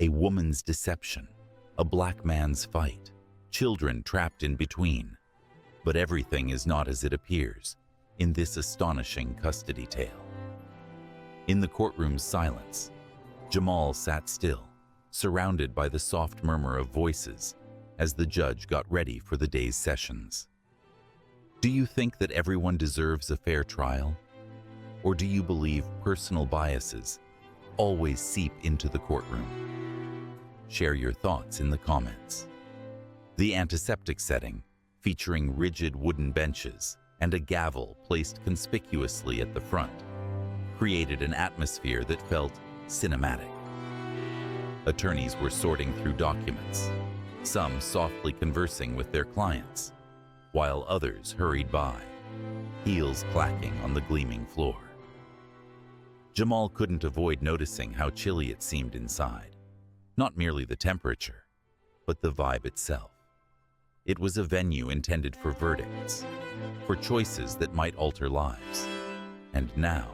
A woman's deception, a black man's fight, children trapped in between. But everything is not as it appears in this astonishing custody tale. In the courtroom's silence, Jamal sat still, surrounded by the soft murmur of voices as the judge got ready for the day's sessions. Do you think that everyone deserves a fair trial? Or do you believe personal biases always seep into the courtroom? Share your thoughts in the comments. The antiseptic setting, featuring rigid wooden benches and a gavel placed conspicuously at the front, created an atmosphere that felt cinematic. Attorneys were sorting through documents, some softly conversing with their clients, while others hurried by, heels clacking on the gleaming floor. Jamal couldn't avoid noticing how chilly it seemed inside. Not merely the temperature, but the vibe itself. It was a venue intended for verdicts, for choices that might alter lives. And now,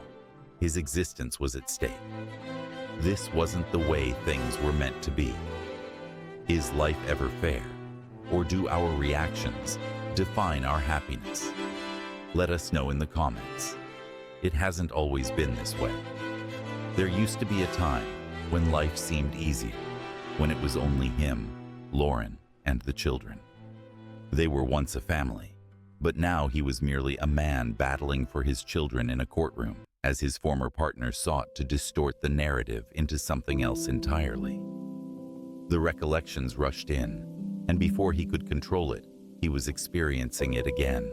his existence was at stake. This wasn't the way things were meant to be. Is life ever fair, or do our reactions define our happiness? Let us know in the comments. It hasn't always been this way. There used to be a time when life seemed easier, when it was only him, Lauren, and the children. They were once a family, but now he was merely a man battling for his children in a courtroom, as his former partner sought to distort the narrative into something else entirely. The recollections rushed in, and before he could control it, he was experiencing it again.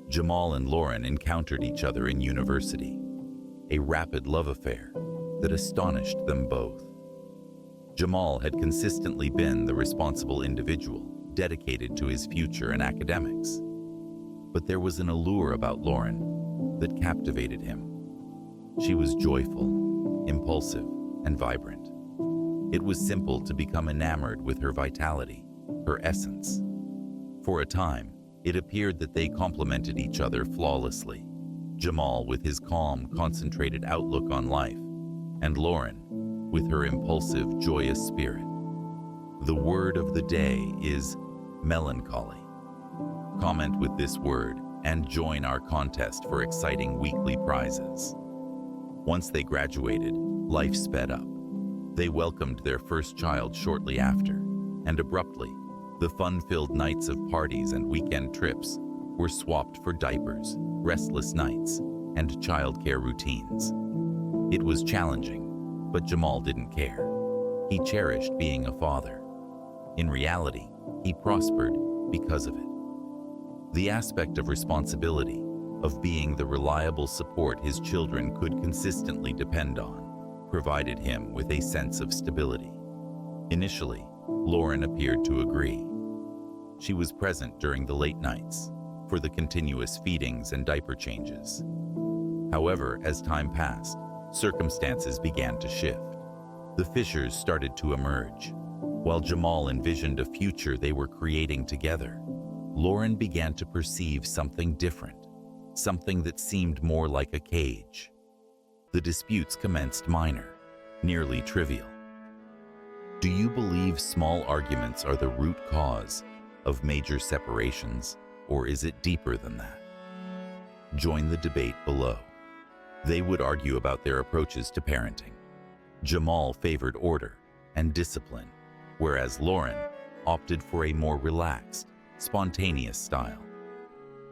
Jamal and Lauren encountered each other in university, a rapid love affair that astonished them both. Jamal had consistently been the responsible individual, dedicated to his future and academics. But there was an allure about Lauren that captivated him. She was joyful, impulsive, and vibrant. It was simple to become enamored with her vitality, her essence. For a time, it appeared that they complemented each other flawlessly. Jamal with his calm, concentrated outlook on life, and Lauren with her impulsive, joyous spirit. The word of the day is melancholy. Comment with this word and join our contest for exciting weekly prizes. Once they graduated, life sped up. They welcomed their first child shortly after, and abruptly, the fun-filled nights of parties and weekend trips were swapped for diapers, restless nights, and childcare routines. It was challenging, but Jamal didn't care. He cherished being a father. In reality, he prospered because of it. The aspect of responsibility, of being the reliable support his children could consistently depend on, provided him with a sense of stability. Initially, Lauren appeared to agree. She was present during the late nights, for the continuous feedings and diaper changes. However, as time passed, circumstances began to shift. The fissures started to emerge. While Jamal envisioned a future they were creating together, Lauren began to perceive something different, something that seemed more like a cage. The disputes commenced minor, nearly trivial. Do you believe small arguments are the root cause of major separations, or is it deeper than that? Join the debate below. They would argue about their approaches to parenting. Jamal favored order and discipline, whereas Lauren opted for a more relaxed, spontaneous style.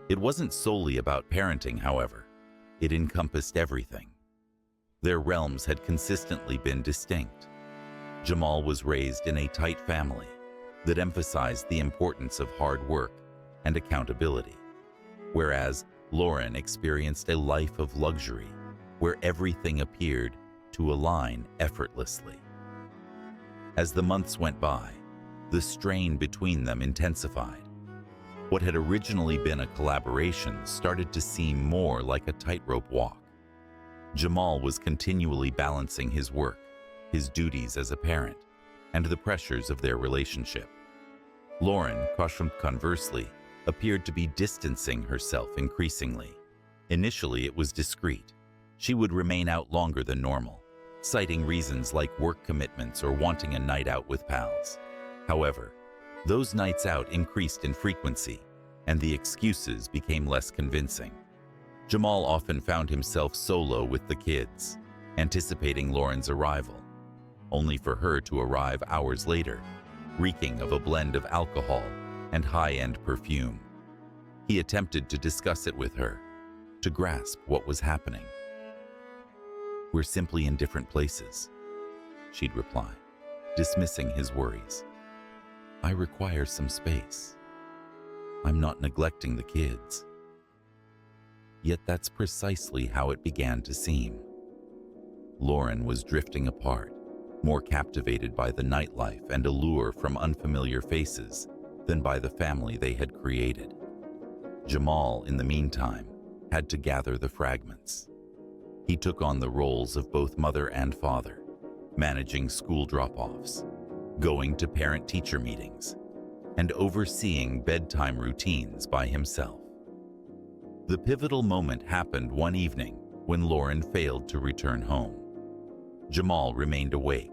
It wasn't solely about parenting, however. It encompassed everything. Their realms had consistently been distinct. Jamal was raised in a tight family that emphasized the importance of hard work and accountability, whereas Lauren experienced a life of luxury where everything appeared to align effortlessly. As the months went by, the strain between them intensified. What had originally been a collaboration started to seem more like a tightrope walk. Jamal was continually balancing his work, his duties as a parent, and the pressures of their relationship. Lauren, conversely, appeared to be distancing herself increasingly. Initially, it was discreet. She would remain out longer than normal, citing reasons like work commitments or wanting a night out with pals. However, those nights out increased in frequency, and the excuses became less convincing. Jamal often found himself solo with the kids, anticipating Lauren's arrival, only for her to arrive hours later, reeking of a blend of alcohol and high-end perfume. He attempted to discuss it with her, to grasp what was happening. "We're simply in different places," she'd reply, dismissing his worries. "I require some space. I'm not neglecting the kids." Yet that's precisely how it began to seem. Lauren was drifting apart, more captivated by the nightlife and allure from unfamiliar faces than by the family they had created. Jamal, in the meantime, had to gather the fragments. He took on the roles of both mother and father, managing school drop-offs, going to parent-teacher meetings, and overseeing bedtime routines by himself. The pivotal moment happened one evening when Lauren failed to return home. Jamal remained awake,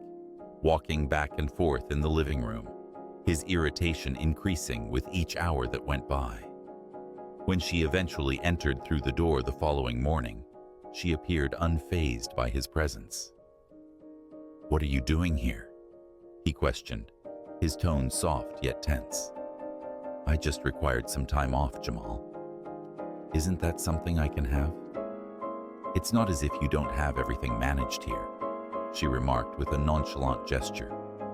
walking back and forth in the living room, his irritation increasing with each hour that went by. When she eventually entered through the door the following morning, she appeared unfazed by his presence. "What are you doing here?" he questioned, his tone soft yet tense. "I just required some time off, Jamal. Isn't that something I can have?" "It's not as if you don't have everything managed here," she remarked with a nonchalant gesture,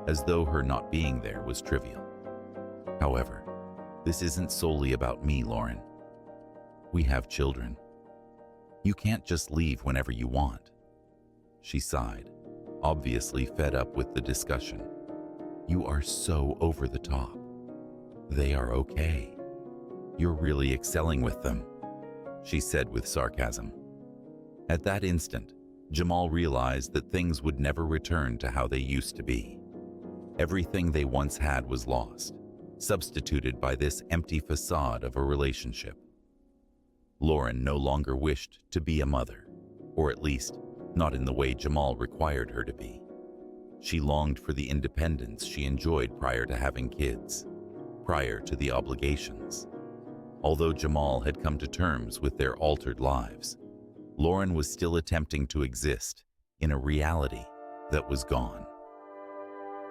as though her not being there was trivial. "However, this isn't solely about me, Lauren. We have children. You can't just leave whenever you want." She sighed, obviously fed up with the discussion. "You are so over the top. They are okay. You're really excelling with them," she said with sarcasm. At that instant, Jamal realized that things would never return to how they used to be. Everything they once had was lost, substituted by this empty facade of a relationship. Lauren no longer wished to be a mother, or at least not in the way Jamal required her to be. She longed for the independence she enjoyed prior to having kids, prior to the obligations. Although Jamal had come to terms with their altered lives, Lauren was still attempting to exist in a reality that was gone.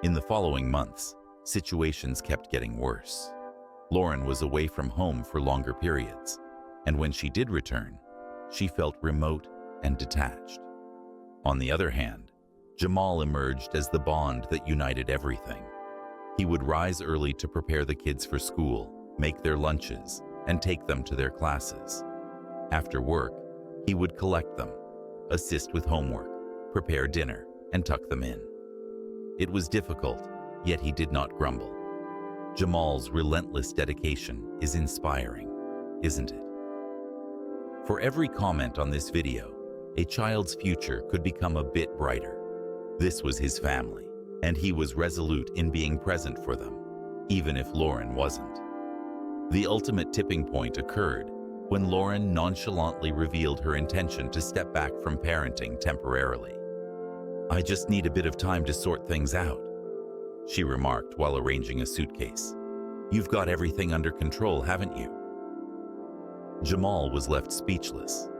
In the following months, situations kept getting worse. Lauren was away from home for longer periods, and when she did return, she felt remote and detached. On the other hand, Jamal emerged as the bond that united everything. He would rise early to prepare the kids for school, make their lunches, and take them to their classes. After work, he would collect them, assist with homework, prepare dinner, and tuck them in. It was difficult, yet he did not grumble. Jamal's relentless dedication is inspiring, isn't it? For every comment on this video, a child's future could become a bit brighter. This was his family, and he was resolute in being present for them, even if Lauren wasn't. The ultimate tipping point occurred when Lauren nonchalantly revealed her intention to step back from parenting temporarily. "I just need a bit of time to sort things out," she remarked while arranging a suitcase. "You've got everything under control, haven't you?" Jamal was left speechless.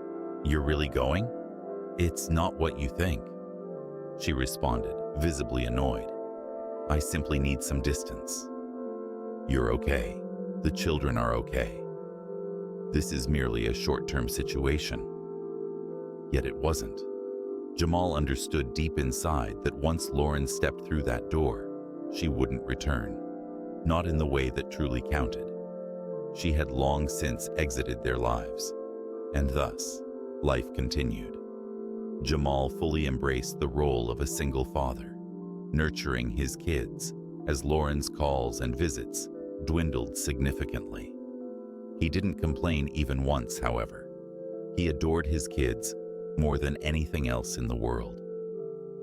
"You're really going?" "It's not what you think," she responded, visibly annoyed. "I simply need some distance." "You're okay. The children are okay. This is merely a short-term situation." Yet it wasn't. Jamal understood deep inside that once Lauren stepped through that door, she wouldn't return, not in the way that truly counted. She had long since exited their lives, and thus, life continued. Jamal fully embraced the role of a single father, nurturing his kids as Lauren's calls and visits dwindled significantly. He didn't complain even once, however. He adored his kids more than anything else in the world.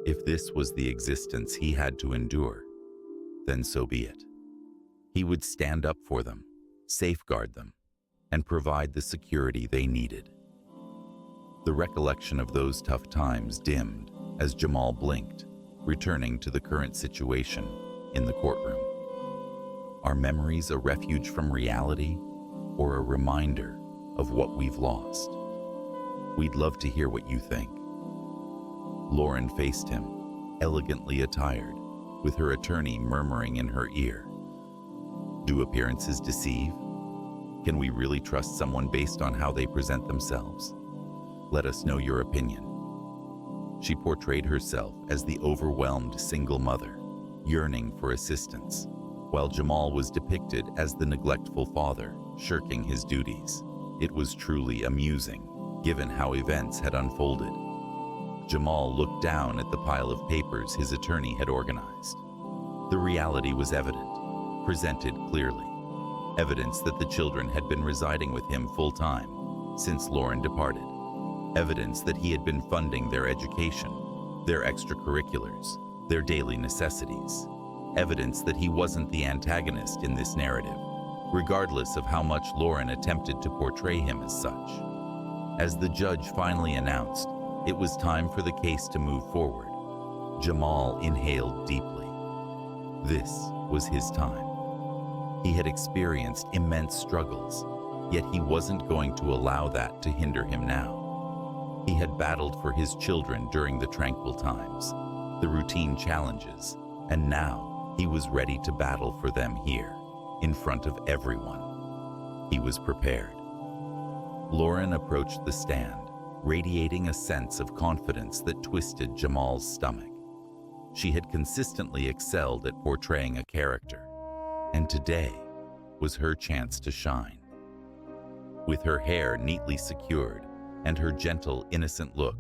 If this was the existence he had to endure, then so be it. He would stand up for them, safeguard them, and provide the security they needed. The recollection of those tough times dimmed as Jamal blinked, returning to the current situation in the courtroom. Are memories a refuge from reality or a reminder of what we've lost? We'd love to hear what you think. Lauren faced him, elegantly attired, with her attorney murmuring in her ear. Do appearances deceive? Can we really trust someone based on how they present themselves? Let us know your opinion. She portrayed herself as the overwhelmed single mother, yearning for assistance, while Jamal was depicted as the neglectful father, shirking his duties. It was truly amusing, given how events had unfolded. Jamal looked down at the pile of papers his attorney had organized. The reality was evident, presented clearly. Evidence that the children had been residing with him full-time since Lauren departed. Evidence that he had been funding their education, their extracurriculars, their daily necessities. Evidence that he wasn't the antagonist in this narrative, regardless of how much Lauren attempted to portray him as such. As the judge finally announced, it was time for the case to move forward. Jamal inhaled deeply. This was his time. He had experienced immense struggles, yet he wasn't going to allow that to hinder him now. He had battled for his children during the tranquil times, the routine challenges, and now he was ready to battle for them here, in front of everyone. He was prepared. Lauren approached the stand, radiating a sense of confidence that twisted Jamal's stomach. She had consistently excelled at portraying a character, and today was her chance to shine. With her hair neatly secured and her gentle, innocent look,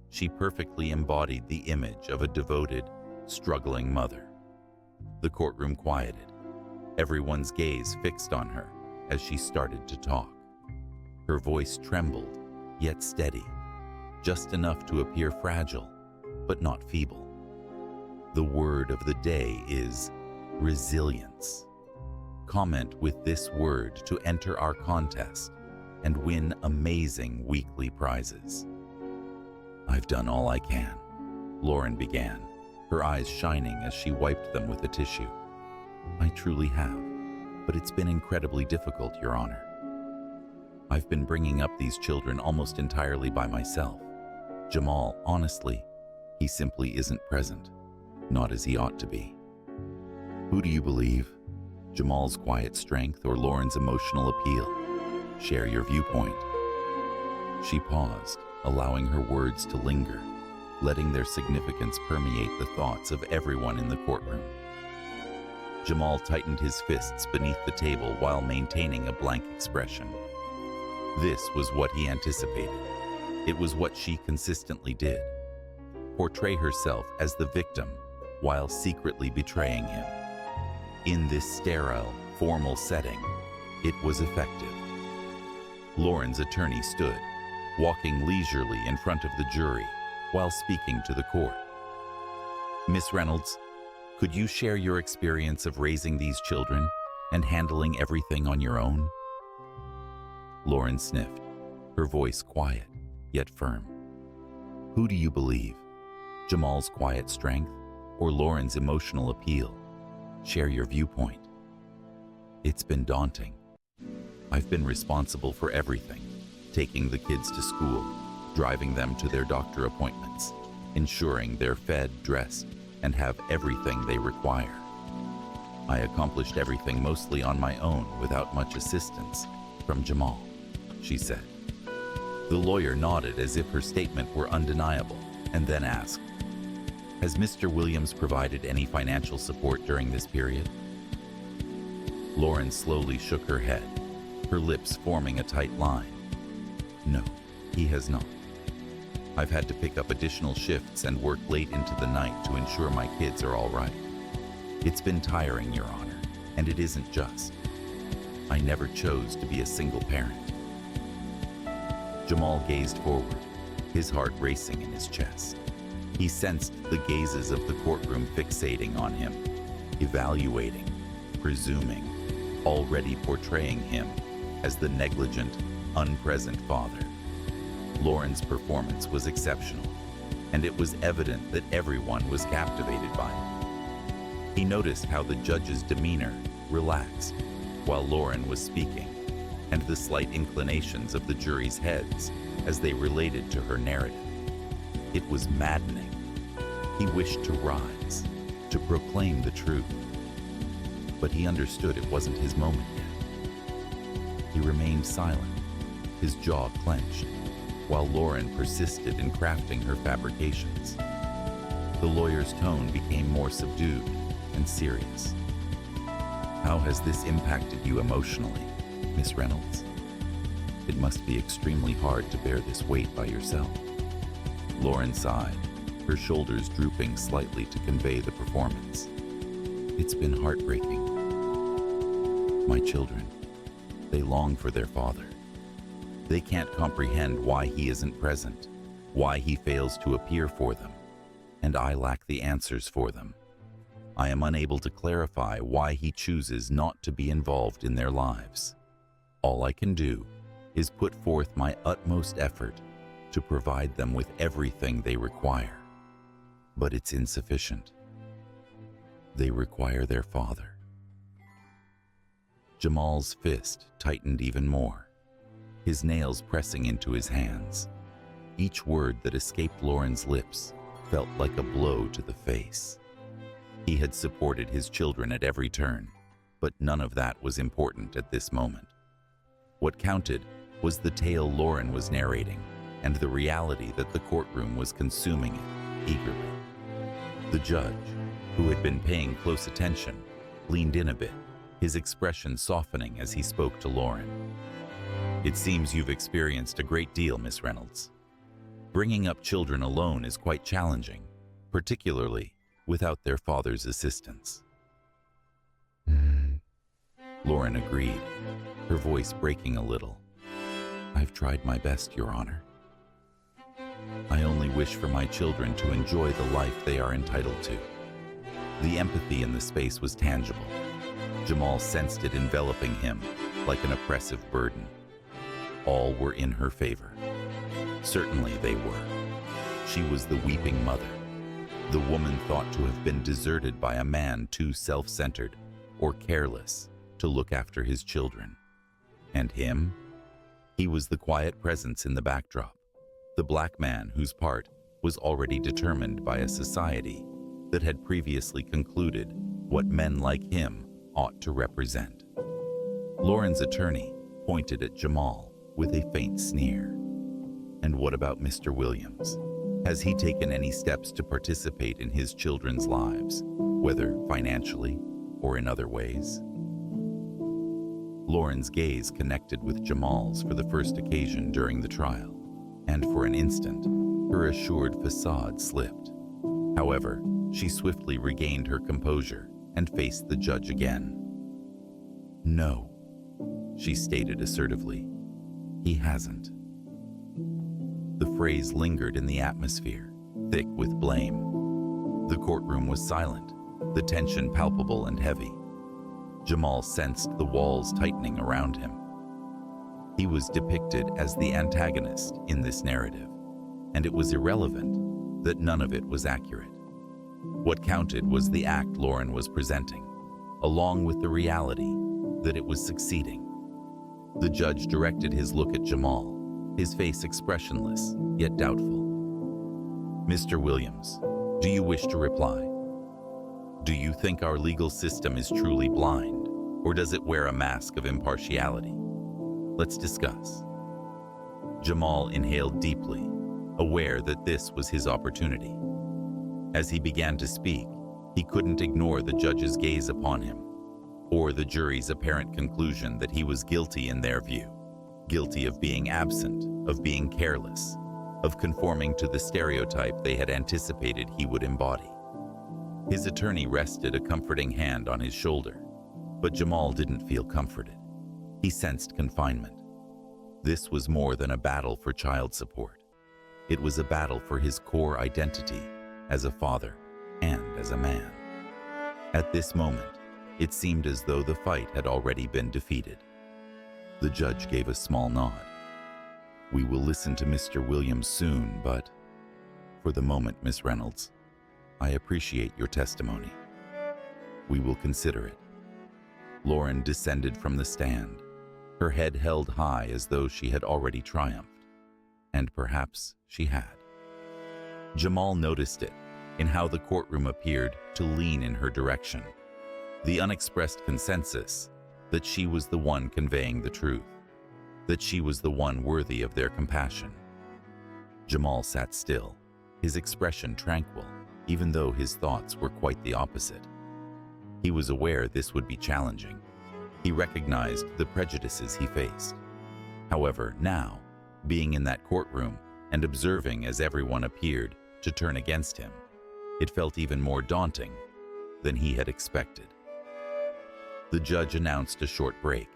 she perfectly embodied the image of a devoted, struggling mother. The courtroom quieted, everyone's gaze fixed on her as she started to talk. Her voice trembled, yet steady, just enough to appear fragile, but not feeble. The word of the day is resilience. Comment with this word to enter our contest and win amazing weekly prizes. I've done all I can, Lauren began, her eyes shining as she wiped them with a tissue. I truly have, but it's been incredibly difficult, Your Honor. I've been bringing up these children almost entirely by myself. Jamal, honestly, he simply isn't present, not as he ought to be. Who do you believe? Jamal's quiet strength or Lauren's emotional appeal? Share your viewpoint. She paused, allowing her words to linger, letting their significance permeate the thoughts of everyone in the courtroom. Jamal tightened his fists beneath the table while maintaining a blank expression. This was what he anticipated. It was what she consistently did. Portray herself as the victim while secretly betraying him. In this sterile, formal setting, it was effective. Lauren's attorney stood, walking leisurely in front of the jury while speaking to the court. Miss Reynolds, could you share your experience of raising these children and handling everything on your own? Lauren sniffed, her voice quiet, yet firm. Who do you believe? Jamal's quiet strength or Lauren's emotional appeal? Share your viewpoint. It's been daunting. I've been responsible for everything, taking the kids to school, driving them to their doctor appointments, ensuring they're fed, dressed, and have everything they require. I accomplished everything mostly on my own without much assistance from Jamal, she said. The lawyer nodded as if her statement were undeniable, and then asked, Has Mr. Williams provided any financial support during this period? Lauren slowly shook her head, her lips forming a tight line. No, he has not. I've had to pick up additional shifts and work late into the night to ensure my kids are all right. It's been tiring, Your Honor, and it isn't just. I never chose to be a single parent. Jamal gazed forward, his heart racing in his chest. He sensed the gazes of the courtroom fixating on him, evaluating, presuming, already portraying him as the negligent, unpresent father. Lauren's performance was exceptional. and it was evident that everyone was captivated by it. He noticed how the judge's demeanor relaxed while Lauren was speaking, and the slight inclinations of the jury's heads as they related to her narrative. It was maddening. He wished to rise, to proclaim the truth, but he understood it wasn't his moment yet. He remained silent, his jaw clenched, while Lauren persisted in crafting her fabrications. The lawyer's tone became more subdued and serious. "How has this impacted you emotionally, Miss Reynolds? It must be extremely hard to bear this weight by yourself." Lauren sighed, her shoulders drooping slightly to convey the performance. "It's been heartbreaking. My children, they long for their father. They can't comprehend why he isn't present, why he fails to appear for them, and I lack the answers for them. I am unable to clarify why he chooses not to be involved in their lives. All I can do is put forth my utmost effort to provide them with everything they require. But it's insufficient. They require their father." Jamal's fist tightened even more, his nails pressing into his hands. Each word that escaped Lauren's lips felt like a blow to the face. He had supported his children at every turn, but none of that was important at this moment. What counted was the tale Lauren was narrating and the reality that the courtroom was consuming it eagerly. The judge, who had been paying close attention, leaned in a bit, his expression softening as he spoke to Lauren. "It seems you've experienced a great deal, Miss Reynolds. Bringing up children alone is quite challenging, particularly without their father's assistance." Lauren agreed, her voice breaking a little. "I've tried my best, Your Honor. I only wish for my children to enjoy the life they are entitled to." The empathy in the space was tangible. Jamal sensed it enveloping him like an oppressive burden. All were in her favor. Certainly they were. She was the weeping mother, the woman thought to have been deserted by a man too self-centered or careless to look after his children. And him? He was the quiet presence in the backdrop, the black man whose part was already determined by a society that had previously concluded what men like him ought to represent. Lauren's attorney pointed at Jamal with a faint sneer. "And what about Mr. Williams? Has he taken any steps to participate in his children's lives, whether financially or in other ways?" Lauren's gaze connected with Jamal's for the first occasion during the trial, and for an instant, her assured facade slipped. However, she swiftly regained her composure and faced the judge again. "No," she stated assertively. "He hasn't." The phrase lingered in the atmosphere, thick with blame. The courtroom was silent, the tension palpable and heavy. Jamal sensed the walls tightening around him. He was depicted as the antagonist in this narrative, and it was irrelevant that none of it was accurate. What counted was the act Lauren was presenting, along with the reality that it was succeeding. The judge directed his look at Jamal, his face expressionless, yet doubtful. "Mr. Williams, do you wish to reply? Do you think our legal system is truly blind, or does it wear a mask of impartiality? Let's discuss." Jamal inhaled deeply, aware that this was his opportunity. As he began to speak, he couldn't ignore the judge's gaze upon him, or the jury's apparent conclusion that he was guilty in their view. Guilty of being absent, of being careless, of conforming to the stereotype they had anticipated he would embody. His attorney rested a comforting hand on his shoulder, but Jamal didn't feel comforted. He sensed confinement. This was more than a battle for child support. It was a battle for his core identity as a father and as a man. At this moment, it seemed as though the fight had already been defeated. The judge gave a small nod. "We will listen to Mr. Williams soon, but For the moment, Miss Reynolds, I appreciate your testimony. We will consider it. Lauren descended from the stand, her head held high as though she had already triumphed. And perhaps she had. Jamal noticed it in how the courtroom appeared to lean in her direction. The unexpressed consensus that she was the one conveying the truth, that she was the one worthy of their compassion. Jamal sat still, his expression tranquil, even though his thoughts were quite the opposite. He was aware this would be challenging. He recognized the prejudices he faced. However, now, being in that courtroom and observing as everyone appeared to turn against him, it felt even more daunting than he had expected. The judge announced a short break,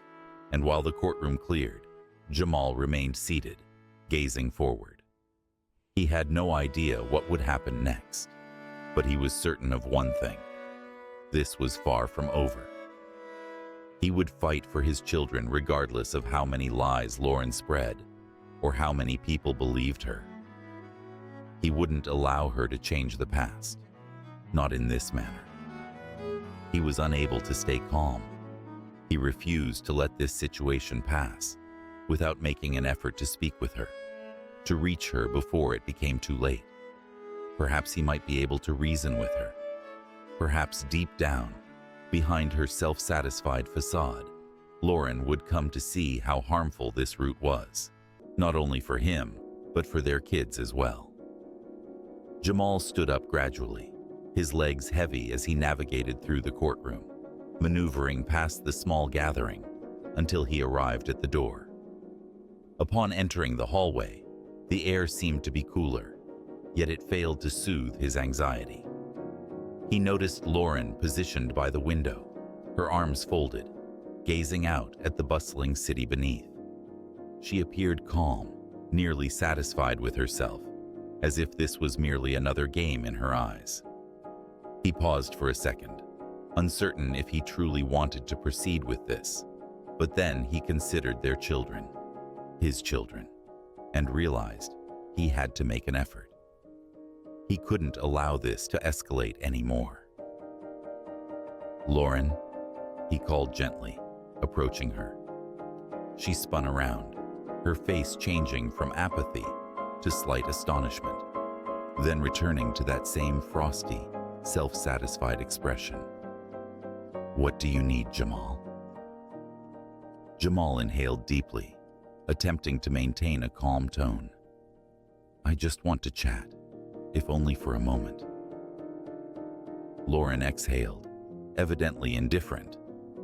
and while the courtroom cleared, Jamal remained seated, gazing forward. He had no idea what would happen next, but he was certain of one thing. This was far from over. He would fight for his children regardless of how many lies Lauren spread or how many people believed her. He wouldn't allow her to change the past, not in this manner. He was unable to stay calm. He refused to let this situation pass without making an effort to speak with her, to reach her before it became too late. Perhaps he might be able to reason with her. Perhaps deep down, behind her self-satisfied facade, Lauren would come to see how harmful this route was, not only for him, but for their kids as well. Jamal stood up gradually, his legs heavy as he navigated through the courtroom, maneuvering past the small gathering until he arrived at the door. Upon entering the hallway, the air seemed to be cooler, yet it failed to soothe his anxiety. He noticed Lauren positioned by the window, her arms folded, gazing out at the bustling city beneath. She appeared calm, nearly satisfied with herself, as if this was merely another game in her eyes. He paused for a second, uncertain if he truly wanted to proceed with this, but then he considered their children, his children, and realized he had to make an effort. He couldn't allow this to escalate anymore. "Lauren," he called gently, approaching her. She spun around, her face changing from apathy to slight astonishment, then returning to that same frosty, self-satisfied expression. "What do you need, Jamal?" Jamal inhaled deeply, attempting to maintain a calm tone. "I just want to chat, if only for a moment." Lauren exhaled, evidently indifferent,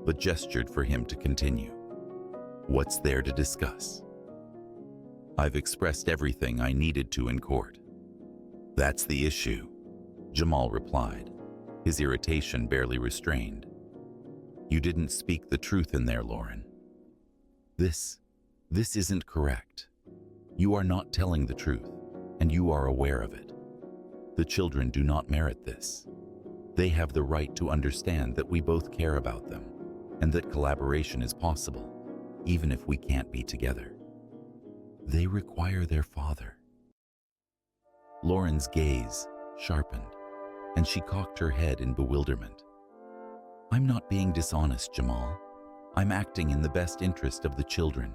but gestured for him to continue. "What's there to discuss?" "I've expressed everything I needed to in court." "That's the issue," Jamal replied, his irritation barely restrained. "You didn't speak the truth in there, Lauren. This isn't correct. You are not telling the truth, and you are aware of it. The children do not merit this. They have the right to understand that we both care about them, and that collaboration is possible, even if we can't be together. They require their father." Lauren's gaze sharpened, and she cocked her head in bewilderment. "I'm not being dishonest, Jamal. I'm acting in the best interest of the children.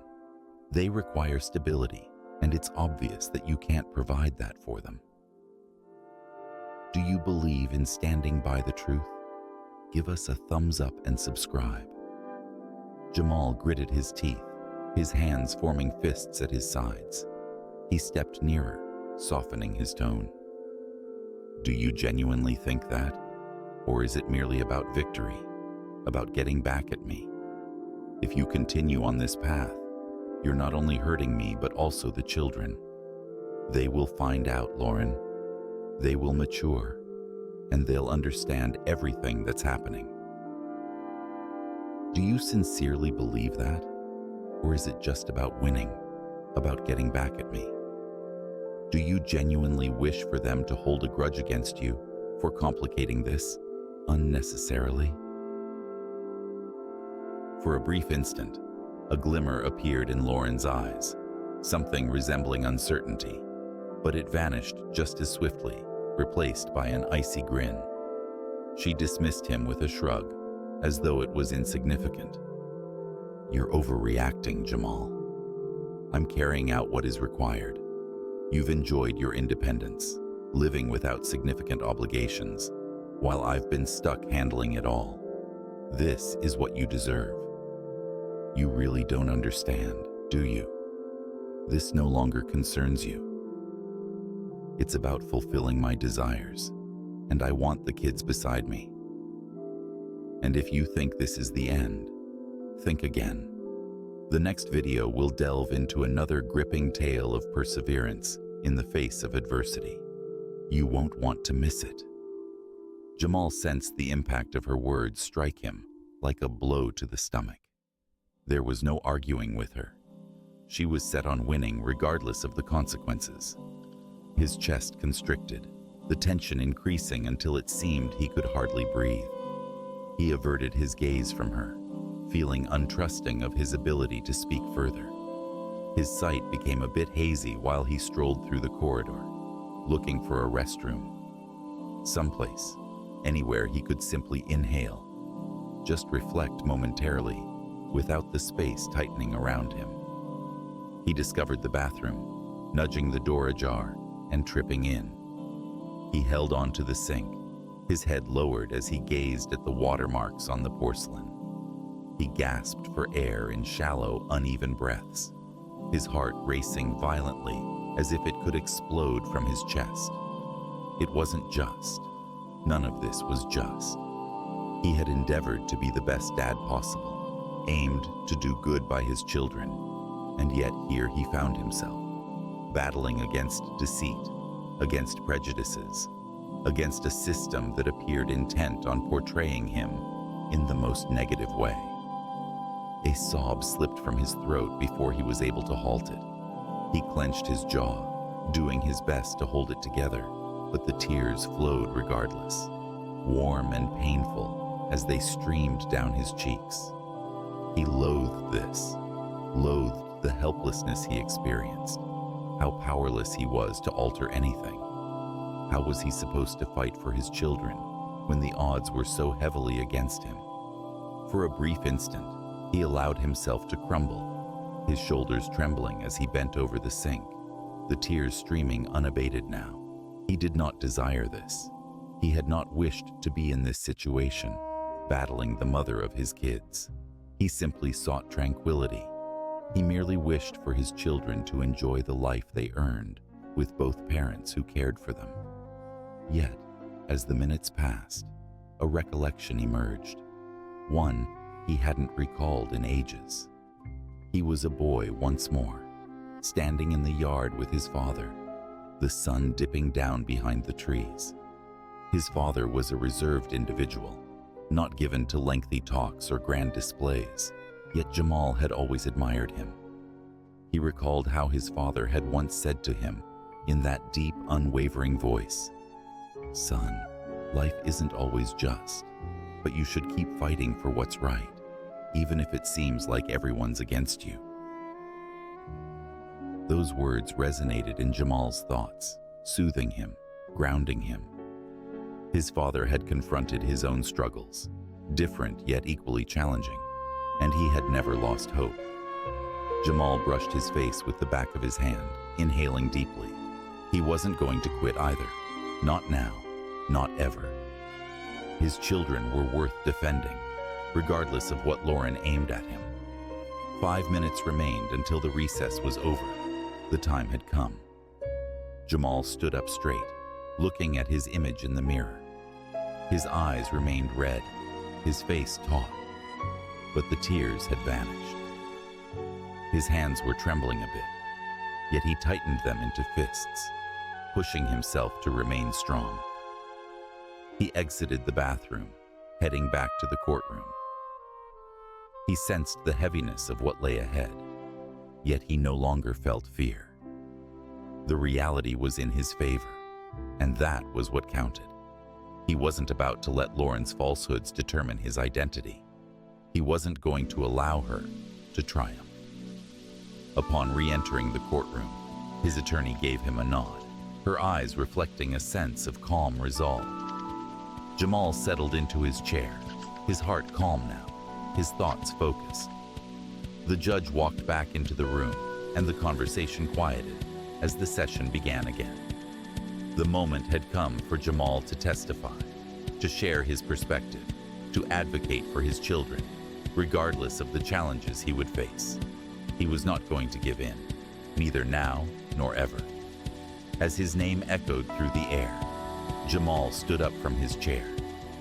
They require stability, and it's obvious that you can't provide that for them. Do you believe in standing by the truth? Give us a thumbs up and subscribe." Jamal gritted his teeth, his hands forming fists at his sides. He stepped nearer, softening his tone. "Do you genuinely think that? Or is it merely about victory, about getting back at me? If you continue on this path, you're not only hurting me but also the children. They will find out, Lauren. They will mature, and they'll understand everything that's happening. Do you sincerely believe that? Or is it just about winning, about getting back at me? Do you genuinely wish for them to hold a grudge against you for complicating this unnecessarily?" For a brief instant, a glimmer appeared in Lauren's eyes, something resembling uncertainty. but it vanished just as swiftly, replaced by an icy grin. She dismissed him with a shrug, as though it was insignificant. "You're overreacting, Jamal. I'm carrying out what is required. You've enjoyed your independence, living without significant obligations, while I've been stuck handling it all. This is what you deserve. You really don't understand, do you? This no longer concerns you. It's about fulfilling my desires, and I want the kids beside me. And if you think this is the end, think again." The next video will delve into another gripping tale of perseverance in the face of adversity. You won't want to miss it. Jamal sensed the impact of her words strike him like a blow to the stomach. There was no arguing with her. She was set on winning regardless of the consequences. His chest constricted, the tension increasing until it seemed he could hardly breathe. He averted his gaze from her, feeling untrusting of his ability to speak further. His sight became a bit hazy while he strolled through the corridor, looking for a restroom. Someplace, anywhere he could simply inhale, just reflect momentarily, without the space tightening around him. He discovered the bathroom, nudging the door ajar and tripping in. He held onto the sink, his head lowered as he gazed at the watermarks on the porcelain. He gasped for air in shallow, uneven breaths, his heart racing violently as if it could explode from his chest. It wasn't just. None of this was just. He had endeavored to be the best dad possible, aimed to do good by his children, and yet here he found himself, battling against deceit, against prejudices, against a system that appeared intent on portraying him in the most negative way. A sob slipped from his throat before he was able to halt it. He clenched his jaw, doing his best to hold it together, but the tears flowed regardless, warm and painful as they streamed down his cheeks. He loathed this, loathed the helplessness he experienced, how powerless he was to alter anything. How was he supposed to fight for his children when the odds were so heavily against him? For a brief instant, he allowed himself to crumble, his shoulders trembling as he bent over the sink, the tears streaming unabated now. He did not desire this. He had not wished to be in this situation, battling the mother of his kids. He simply sought tranquility. He merely wished for his children to enjoy the life they earned, with both parents who cared for them. Yet, as the minutes passed, a recollection emerged, one he hadn't recalled in ages. He was a boy once more, standing in the yard with his father, the sun dipping down behind the trees. His father was a reserved individual, not given to lengthy talks or grand displays, yet Jamal had always admired him. He recalled how his father had once said to him, in that deep, unwavering voice, "Son, life isn't always just, but you should keep fighting for what's right, even if it seems like everyone's against you." Those words resonated in Jamal's thoughts, soothing him, grounding him. His father had confronted his own struggles, different yet equally challenging, and he had never lost hope. Jamal brushed his face with the back of his hand, inhaling deeply. He wasn't going to quit either. Not now, not ever. His children were worth defending, regardless of what Lauren aimed at him. 5 minutes remained until the recess was over. The time had come. Jamal stood up straight, looking at his image in the mirror. His eyes remained red, his face taut, but the tears had vanished. His hands were trembling a bit, yet he tightened them into fists, pushing himself to remain strong. He exited the bathroom, heading back to the courtroom. He sensed the heaviness of what lay ahead, yet he no longer felt fear. The reality was in his favor, and that was what counted. He wasn't about to let Lauren's falsehoods determine his identity. He wasn't going to allow her to triumph. Upon re-entering the courtroom, his attorney gave him a nod, her eyes reflecting a sense of calm resolve. Jamal settled into his chair, his heart calm now, his thoughts focused. The judge walked back into the room, and the conversation quieted as the session began again. The moment had come for Jamal to testify, to share his perspective, to advocate for his children, regardless of the challenges he would face. He was not going to give in, neither now nor ever. As his name echoed through the air, Jamal stood up from his chair,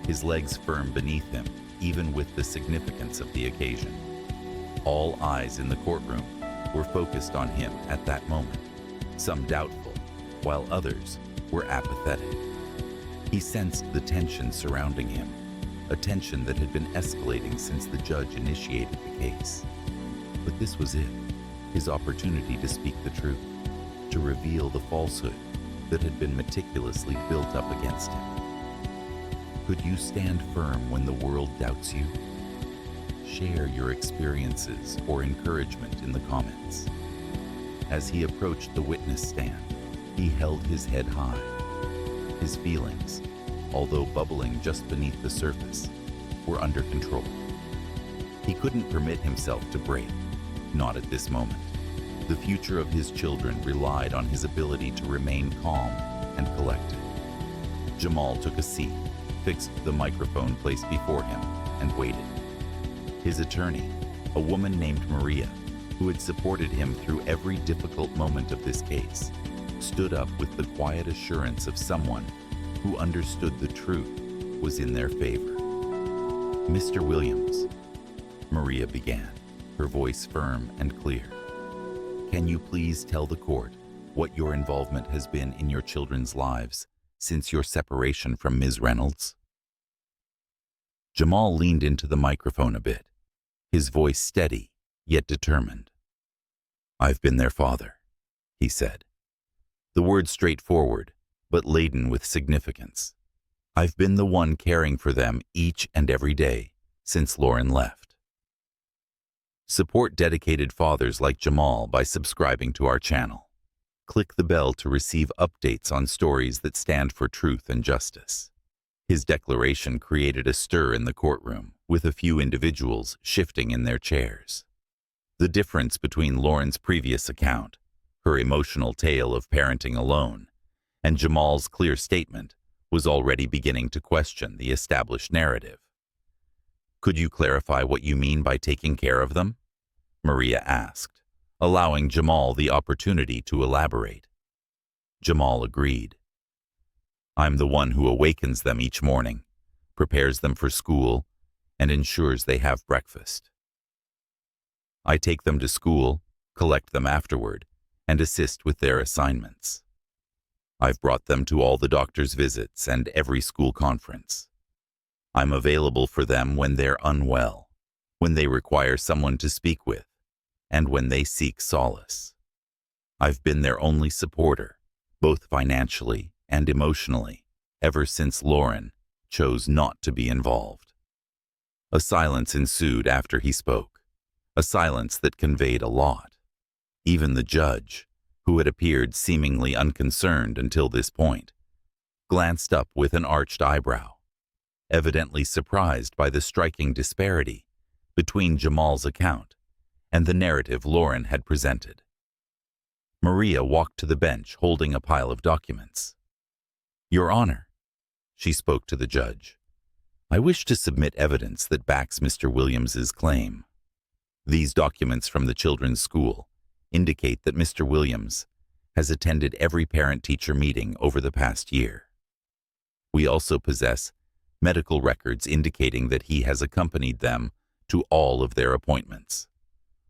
his legs firm beneath him, even with the significance of the occasion. All eyes in the courtroom were focused on him at that moment, some doubtful, while others were apathetic. He sensed the tension surrounding him, a tension that had been escalating since the judge initiated the case. But this was it, his opportunity to speak the truth, to reveal the falsehood that had been meticulously built up against him. Could you stand firm when the world doubts you? Share your experiences or encouragement in the comments. As he approached the witness stand, he held his head high. His feelings, although bubbling just beneath the surface, were under control. He couldn't permit himself to break, not at this moment. The future of his children relied on his ability to remain calm and collected. Jamal took a seat, fixed the microphone placed before him, and waited. His attorney, a woman named Maria, who had supported him through every difficult moment of this case, stood up with the quiet assurance of someone who understood the truth was in their favor. "Mr. Williams," Maria began, her voice firm and clear, "can you please tell the court what your involvement has been in your children's lives since your separation from Ms. Reynolds?" Jamal leaned into the microphone a bit, his voice steady yet determined. "I've been their father," he said. The words straightforward, but laden with significance. "I've been the one caring for them each and every day since Lauren left." Support dedicated fathers like Jamal by subscribing to our channel. Click the bell to receive updates on stories that stand for truth and justice. His declaration created a stir in the courtroom, with a few individuals shifting in their chairs. The difference between Lauren's previous account, her emotional tale of parenting alone, and Jamal's clear statement was already beginning to question the established narrative. "Could you clarify what you mean by taking care of them?" Maria asked, allowing Jamal the opportunity to elaborate. Jamal agreed. "I'm the one who awakens them each morning, prepares them for school, and ensures they have breakfast. I take them to school, collect them afterward, and assist with their assignments. I've brought them to all the doctor's visits and every school conference. I'm available for them when they're unwell, when they require someone to speak with, and when they seek solace. I've been their only supporter, both financially and emotionally, ever since Lauren chose not to be involved." A silence ensued after he spoke, a silence that conveyed a lot. Even the judge, who had appeared seemingly unconcerned until this point, glanced up with an arched eyebrow, evidently surprised by the striking disparity between Jamal's account and the narrative Lauren had presented. Maria walked to the bench holding a pile of documents. "Your Honor," she spoke to the judge, "I wish to submit evidence that backs Mr. Williams's claim. These documents from the children's school indicate that Mr. Williams has attended every parent-teacher meeting over the past year. We also possess medical records indicating that he has accompanied them to all of their appointments.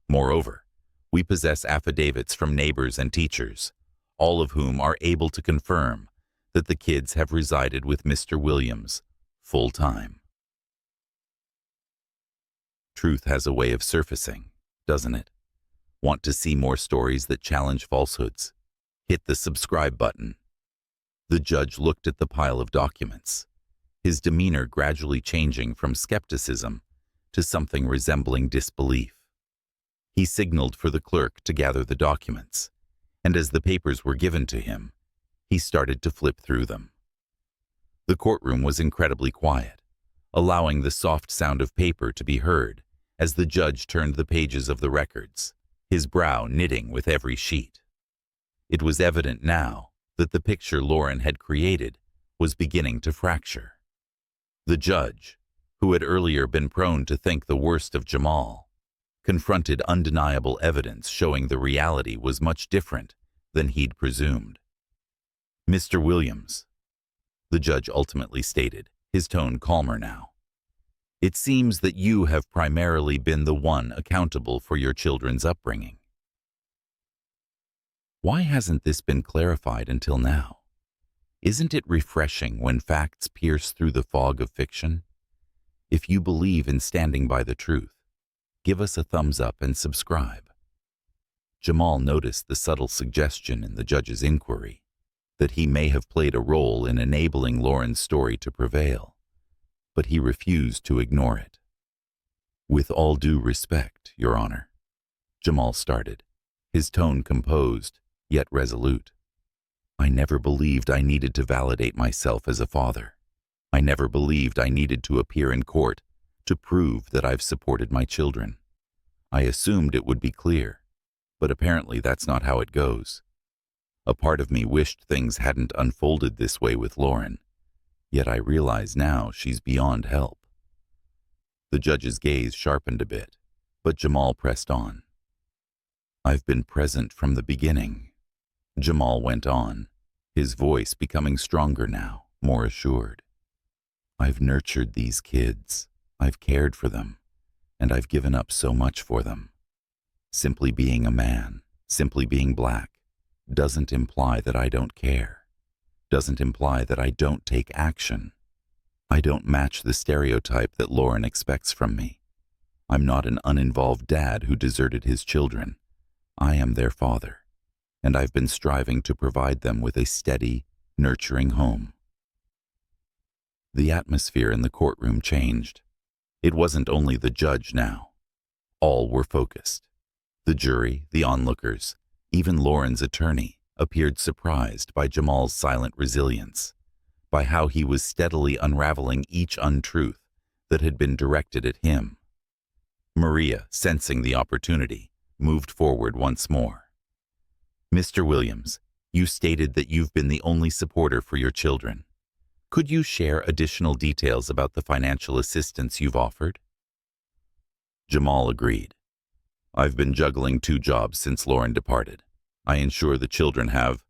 Moreover, we possess affidavits from neighbors and teachers, all of whom are able to confirm that the kids have resided with Mr. Williams full-time." Truth has a way of surfacing, doesn't it? Want to see more stories that challenge falsehoods? Hit the subscribe button. The judge looked at the pile of documents, his demeanor gradually changing from skepticism to something resembling disbelief. He signaled for the clerk to gather the documents, and as the papers were given to him, He started to flip through them. The courtroom was incredibly quiet, allowing the soft sound of paper to be heard as the judge turned the pages of the records, his brow knitting with every sheet. It was evident now that the picture Lauren had created was beginning to fracture. The judge, who had earlier been prone to think the worst of Jamal, confronted undeniable evidence showing the reality was much different than he'd presumed. "Mr. Williams," the judge ultimately stated, his tone calmer now, "it seems that you have primarily been the one accountable for your children's upbringing. Why hasn't this been clarified until now? Isn't it refreshing when facts pierce through the fog of fiction? If you believe in standing by the truth, give us a thumbs up and subscribe." Jamal noticed the subtle suggestion in the judge's inquiry that he may have played a role in enabling Lauren's story to prevail, but he refused to ignore it. "With all due respect, Your Honor," Jamal started, his tone composed yet resolute. "I never believed I needed to validate myself as a father. I never believed I needed to appear in court to prove that I've supported my children. I assumed it would be clear, but apparently that's not how it goes. A part of me wished things hadn't unfolded this way with Lauren, yet I realize now she's beyond help." The judge's gaze sharpened a bit, but Jamal pressed on. "I've been present from the beginning," Jamal went on, his voice becoming stronger now, more assured. "I've nurtured these kids, I've cared for them, and I've given up so much for them. Simply being a man, simply being black, doesn't imply that I don't care, doesn't imply that I don't take action. I don't match the stereotype that Lauren expects from me. I'm not an uninvolved dad who deserted his children. I am their father, and I've been striving to provide them with a steady, nurturing home." The atmosphere in the courtroom changed. It wasn't only the judge now. All were focused. The jury, the onlookers, even Lauren's attorney appeared surprised by Jamal's silent resilience, by how he was steadily unraveling each untruth that had been directed at him. Maria, sensing the opportunity, moved forward once more. "Mr. Williams, you stated that you've been the only supporter for your children. Could you share additional details about the financial assistance you've offered?" Jamal agreed. "I've been juggling 2 jobs since Lauren departed. I ensure the children have